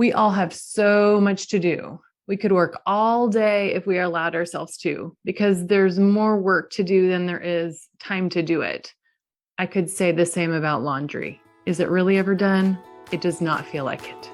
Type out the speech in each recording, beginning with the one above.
We all have so much to do. We could work all day if we allowed ourselves to, because there's more work to do than there is time to do it. I could say the same about laundry. Is it really ever done? It does not feel like it.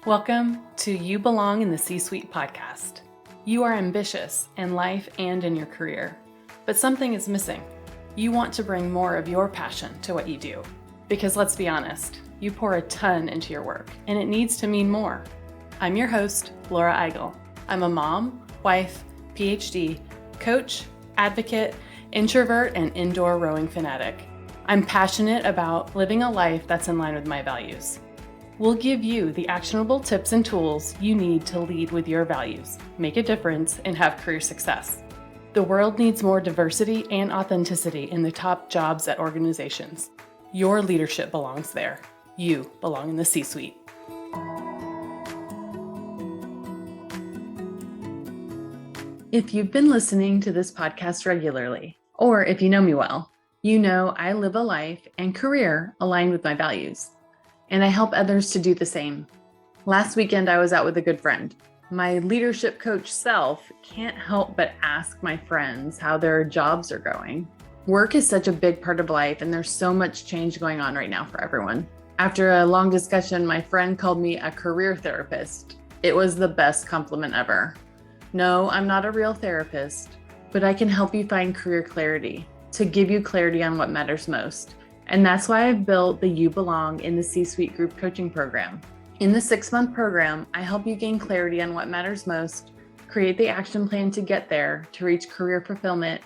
Welcome to You Belong in the C-Suite podcast. You are ambitious in life and in your career, but something is missing. You want to bring more of your passion to what you do. Because let's be honest, you pour a ton into your work, and it needs to mean more. I'm your host, Laura Eigel. I'm a mom, wife, PhD, coach, advocate, introvert, and indoor rowing fanatic. I'm passionate about living a life that's in line with my values. We'll give you the actionable tips and tools you need to lead with your values, make a difference, and have career success. The world needs more diversity and authenticity in the top jobs at organizations. Your leadership belongs there. You belong in the C-Suite. If you've been listening to this podcast regularly, or if you know me well, you know I live a life and career aligned with my values, and I help others to do the same. Last weekend, I was out with a good friend. My leadership coach self can't help but ask my friends how their jobs are going. Work is such a big part of life, and there's so much change going on right now for everyone. After a long discussion, my friend called me a career therapist. It was the best compliment ever. No, I'm not a real therapist, but I can help you find career clarity, to give you clarity on what matters most. And that's why I've built the You Belong in the C-Suite group coaching program. In the 6-month program, I help you gain clarity on what matters most, create the action plan to get there, to reach career fulfillment,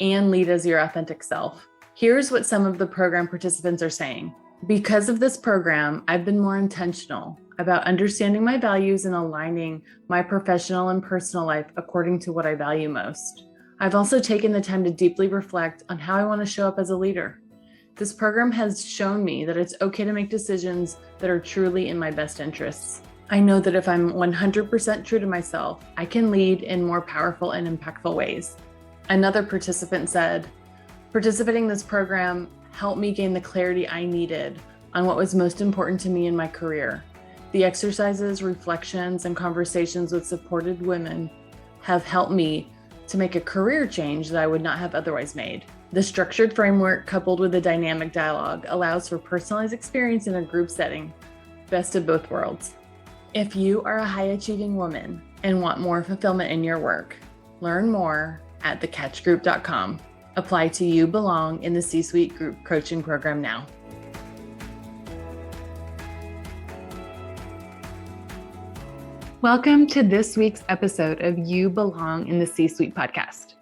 and lead as your authentic self. Here's what some of the program participants are saying. Because of this program, I've been more intentional about understanding my values and aligning my professional and personal life according to what I value most. I've also taken the time to deeply reflect on how I want to show up as a leader. This program has shown me that it's okay to make decisions that are truly in my best interests. I know that if I'm 100% true to myself, I can lead in more powerful and impactful ways. Another participant said, participating in this program helped me gain the clarity I needed on what was most important to me in my career. The exercises, reflections, and conversations with supported women have helped me to make a career change that I would not have otherwise made. The structured framework coupled with the dynamic dialogue allows for personalized experience in a group setting. Best of both worlds. If you are a high-achieving woman and want more fulfillment in your work, learn more at thecatchgroup.com. Apply to You Belong in the C-Suite group coaching program now. Welcome to this week's episode of You Belong in the C-Suite podcast.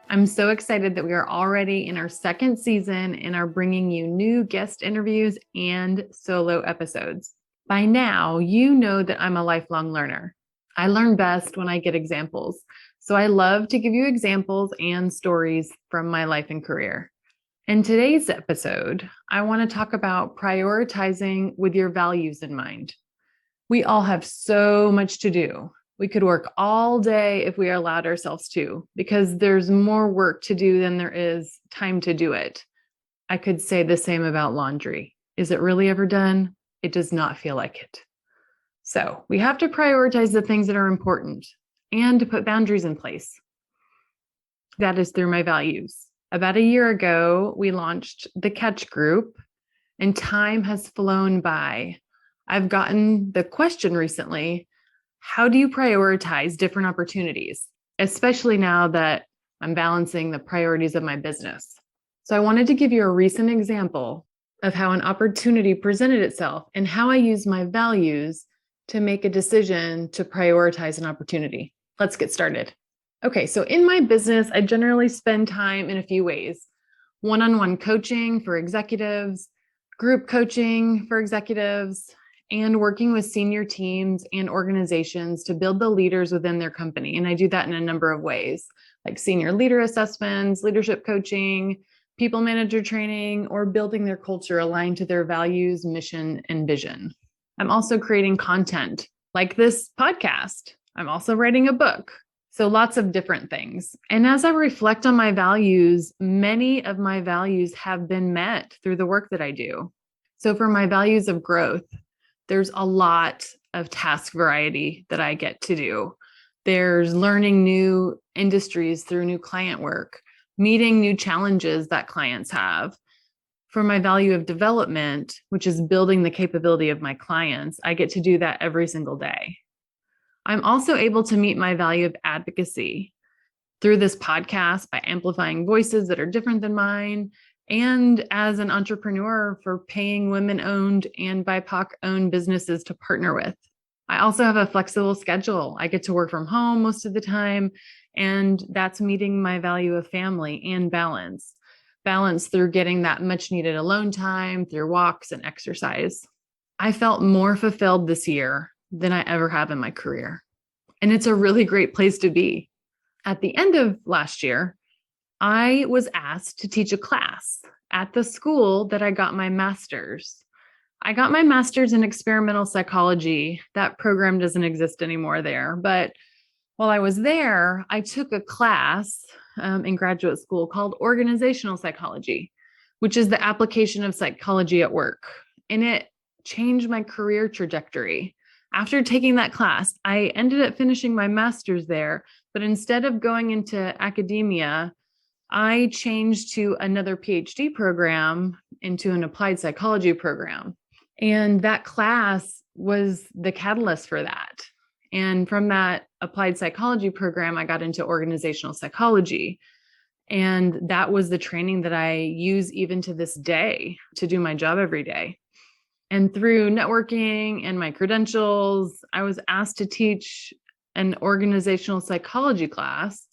I'm so excited that we are already in our second season and are bringing you new guest interviews and solo episodes. By now, you know that I'm a lifelong learner. I learn best when I get examples. So I love to give you examples and stories from my life and career. In today's episode, I want to talk about prioritizing with your values in mind. We all have so much to do. We could work all day if we allowed ourselves to, because there's more work to do than there is time to do it. I could say the same about laundry. Is it really ever done? It does not feel like it. So we have to prioritize the things that are important and to put boundaries in place. That is through my values. About a year ago, we launched the Catch Group, and time has flown by. I've gotten the question recently, how do you prioritize different opportunities, especially now that I'm balancing the priorities of my business? So I wanted to give you a recent example of how an opportunity presented itself and how I use my values to make a decision to prioritize an opportunity. Let's get started. Okay, so in my business, I generally spend time in a few ways. One-on-one coaching for executives, group coaching for executives, and working with senior teams and organizations to build the leaders within their company. And I do that in a number of ways, like senior leader assessments, leadership coaching, people manager training, or building their culture aligned to their values, mission, and vision. I'm also creating content like this podcast. I'm also writing a book. So lots of different things. And as I reflect on my values, many of my values have been met through the work that I do. So for my values of growth, there's a lot of task variety that I get to do. There's learning new industries through new client work, meeting new challenges that clients have. For my value of development, which is building the capability of my clients, I get to do that every single day. I'm also able to meet my value of advocacy through this podcast by amplifying voices that are different than mine, and as an entrepreneur for paying women-owned and BIPOC-owned businesses to partner with. I also have a flexible schedule. I get to work from home most of the time, and that's meeting my value of family and balance. Balance through getting that much needed alone time, through walks and exercise. I felt more fulfilled this year than I ever have in my career. And it's a really great place to be. At the end of last year, I was asked to teach a class at the school that I got my master's. I got my master's in experimental psychology. That program doesn't exist anymore there. But while I was there, I took a class in graduate school called organizational psychology, which is the application of psychology at work. And it changed my career trajectory. After taking that class, I ended up finishing my master's there, but instead of going into academia, I changed to another PhD program, into an applied psychology program. And that class was the catalyst for that. And from that applied psychology program, I got into organizational psychology. And that was the training that I use even to this day to do my job every day. And through networking and my credentials, I was asked to teach an organizational psychology class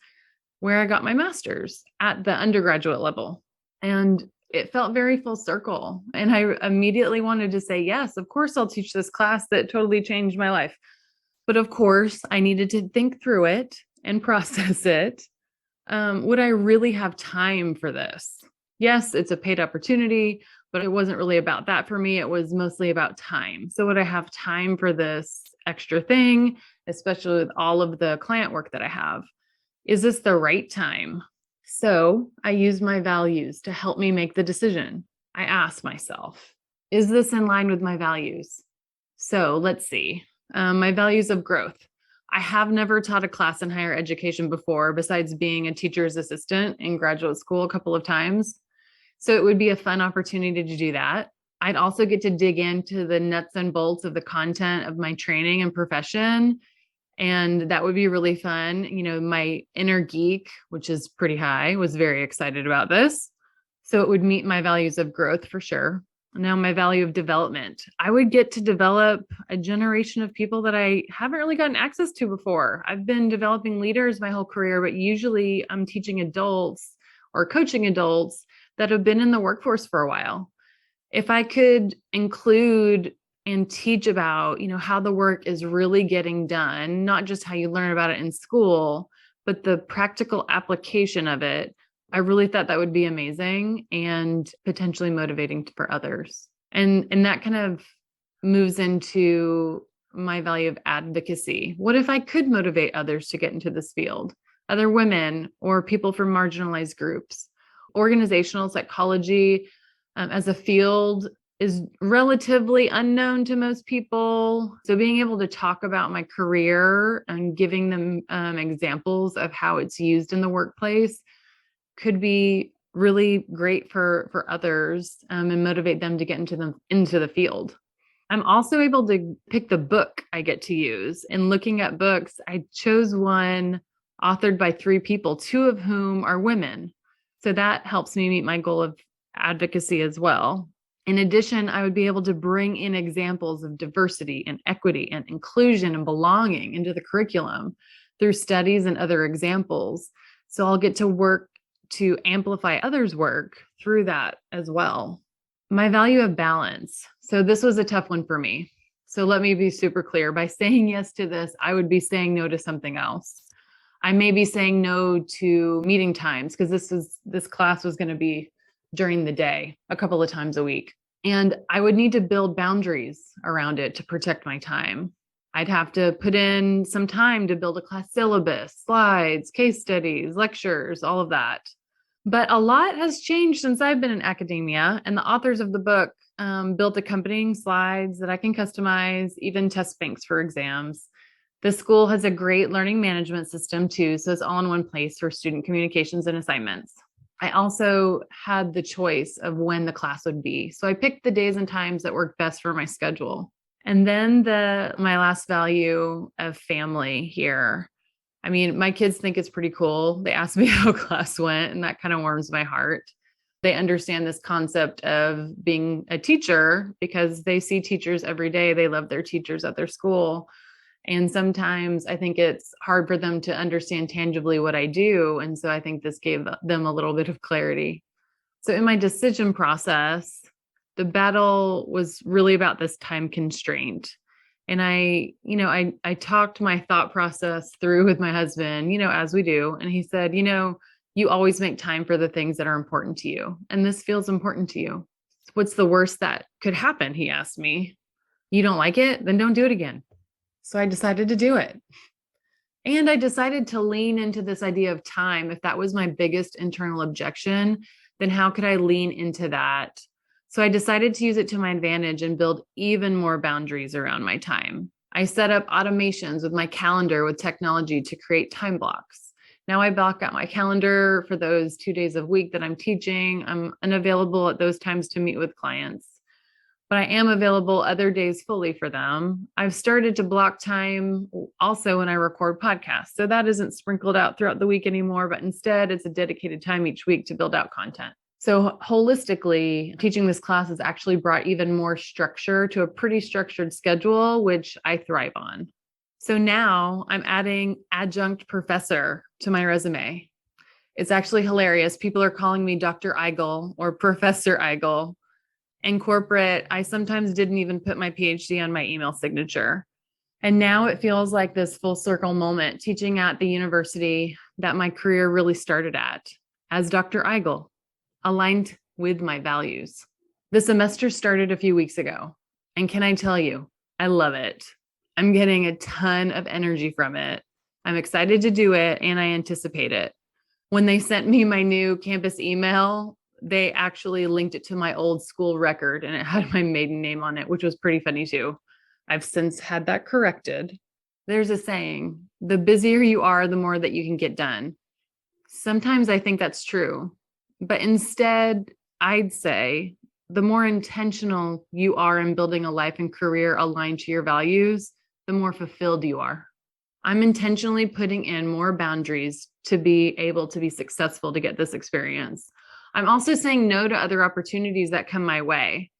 where I got my master's at the undergraduate level. And it felt very full circle. And I immediately wanted to say, yes, of course, I'll teach this class that totally changed my life. But of course, I needed to think through it and process it. Would I really have time for this? Yes, it's a paid opportunity, but it wasn't really about that for me. It was mostly about time. So would I have time for this extra thing, especially with all of the client work that I have? Is this the right time? So I used my values to help me make the decision. I asked myself, is this in line with my values? So let's see. My values of growth. I have never taught a class in higher education before, besides being a teacher's assistant in graduate school a couple of times. So it would be a fun opportunity to do that. I'd also get to dig into the nuts and bolts of the content of my training and profession. And that would be really fun. You know, my inner geek, which is pretty high, was very excited about this. So it would meet my values of growth for sure. Now, my value of development. I would get to develop a generation of people that I haven't really gotten access to before. I've been developing leaders my whole career, but usually I'm teaching adults or coaching adults that have been in the workforce for a while. If I could include and teach about, how the work is really getting done, not just how you learn about it in school, but the practical application of it, I really thought that would be amazing and potentially motivating for others. And that kind of moves into my value of advocacy. What if I could motivate others to get into this field? Other women or people from marginalized groups? Organizational psychology as a field is relatively unknown to most people. So being able to talk about my career and giving them examples of how it's used in the workplace could be really great for others and motivate them to get into the field. I'm also able to pick the book I get to use. In looking at books, I chose one authored by 3 people, 2 of whom are women. So that helps me meet my goal of advocacy as well. In addition, I would be able to bring in examples of diversity and equity and inclusion and belonging into the curriculum through studies and other examples. So I'll get to work to amplify others' work through that as well. My value of balance. So this was a tough one for me. So let me be super clear. By saying yes to this, I would be saying no to something else. I may be saying no to meeting times because this class was going to be during the day, a couple of times a week. And I would need to build boundaries around it to protect my time. I'd have to put in some time to build a class syllabus, slides, case studies, lectures, all of that. But a lot has changed since I've been in academia, and the authors of the book built accompanying slides that I can customize, even test banks for exams. The school has a great learning management system too, so it's all in one place for student communications and assignments. I also had the choice of when the class would be. So I picked the days and times that worked best for my schedule. And then my last value of family here. I mean, my kids think it's pretty cool. They asked me how class went, and that kind of warms my heart. They understand this concept of being a teacher because they see teachers every day. They love their teachers at their school. And sometimes I think it's hard for them to understand tangibly what I do. And so I think this gave them a little bit of clarity. So in my decision process, the battle was really about this time constraint. And I talked my thought process through with my husband, as we do. And he said, you always make time for the things that are important to you. And this feels important to you. What's the worst that could happen? He asked me. You don't like it? Then don't do it again. So I decided to do it. And I decided to lean into this idea of time. If that was my biggest internal objection, then how could I lean into that? So I decided to use it to my advantage and build even more boundaries around my time. I set up automations with my calendar with technology to create time blocks. Now I block out my calendar for those 2 days a week that I'm teaching. I'm unavailable at those times to meet with clients, but I am available other days fully for them. I've started to block time also when I record podcasts. So that isn't sprinkled out throughout the week anymore, but instead it's a dedicated time each week to build out content. So holistically, teaching this class has actually brought even more structure to a pretty structured schedule, which I thrive on. So now I'm adding adjunct professor to my resume. It's actually hilarious. People are calling me Dr. Eigel or Professor Eigel. In corporate, I sometimes didn't even put my PhD on my email signature. And now it feels like this full circle moment teaching at the university that my career really started at as Dr. Eigel, aligned with my values. The semester started a few weeks ago. And can I tell you, I love it. I'm getting a ton of energy from it. I'm excited to do it and I anticipate it. When they sent me my new campus email, they actually linked it to my old school record and it had my maiden name on it, which was pretty funny too. I've since had that corrected. There's a saying, the busier you are, the more that you can get done. Sometimes I think that's true, but instead I'd say the more intentional you are in building a life and career aligned to your values, the more fulfilled you are. I'm intentionally putting in more boundaries to be able to be successful to get this experience. I'm also saying no to other opportunities that come my way.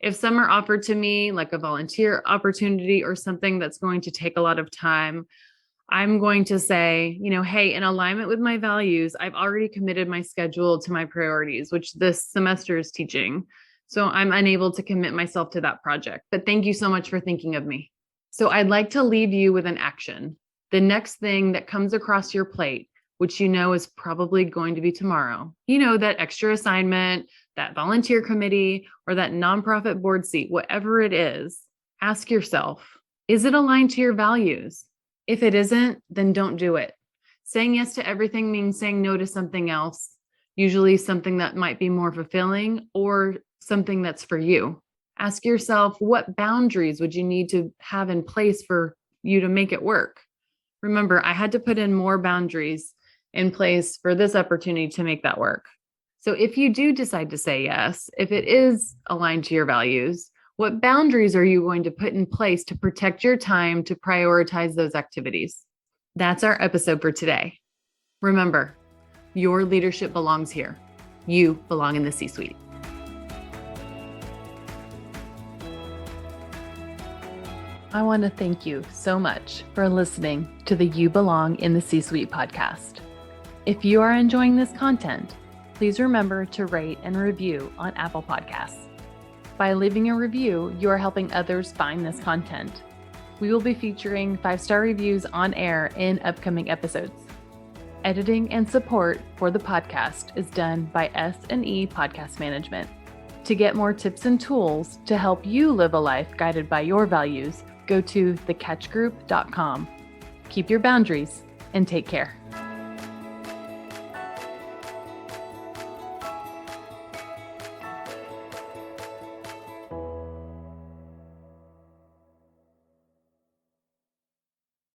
If some are offered to me, like a volunteer opportunity or something that's going to take a lot of time, I'm going to say, hey, in alignment with my values, I've already committed my schedule to my priorities, which this semester is teaching. So I'm unable to commit myself to that project. But thank you so much for thinking of me. So I'd like to leave you with an action. The next thing that comes across your plate, which is probably going to be tomorrow. That extra assignment, that volunteer committee, or that nonprofit board seat, whatever it is, ask yourself, is it aligned to your values? If it isn't, then don't do it. Saying yes to everything means saying no to something else, usually something that might be more fulfilling or something that's for you. Ask yourself, what boundaries would you need to have in place for you to make it work? Remember, I had to put in more boundaries in place for this opportunity to make that work. So if you do decide to say yes, if it is aligned to your values, what boundaries are you going to put in place to protect your time to prioritize those activities? That's our episode for today. Remember, your leadership belongs here. You belong in the C-suite. I want to thank you so much for listening to the You Belong in the C-Suite podcast. If you are enjoying this content, please remember to rate and review on Apple Podcasts. By leaving a review, you are helping others find this content. We will be featuring 5-star reviews on air in upcoming episodes. Editing and support for the podcast is done by S&E Podcast Management. To get more tips and tools to help you live a life guided by your values, go to thecatchgroup.com. Keep your boundaries and take care.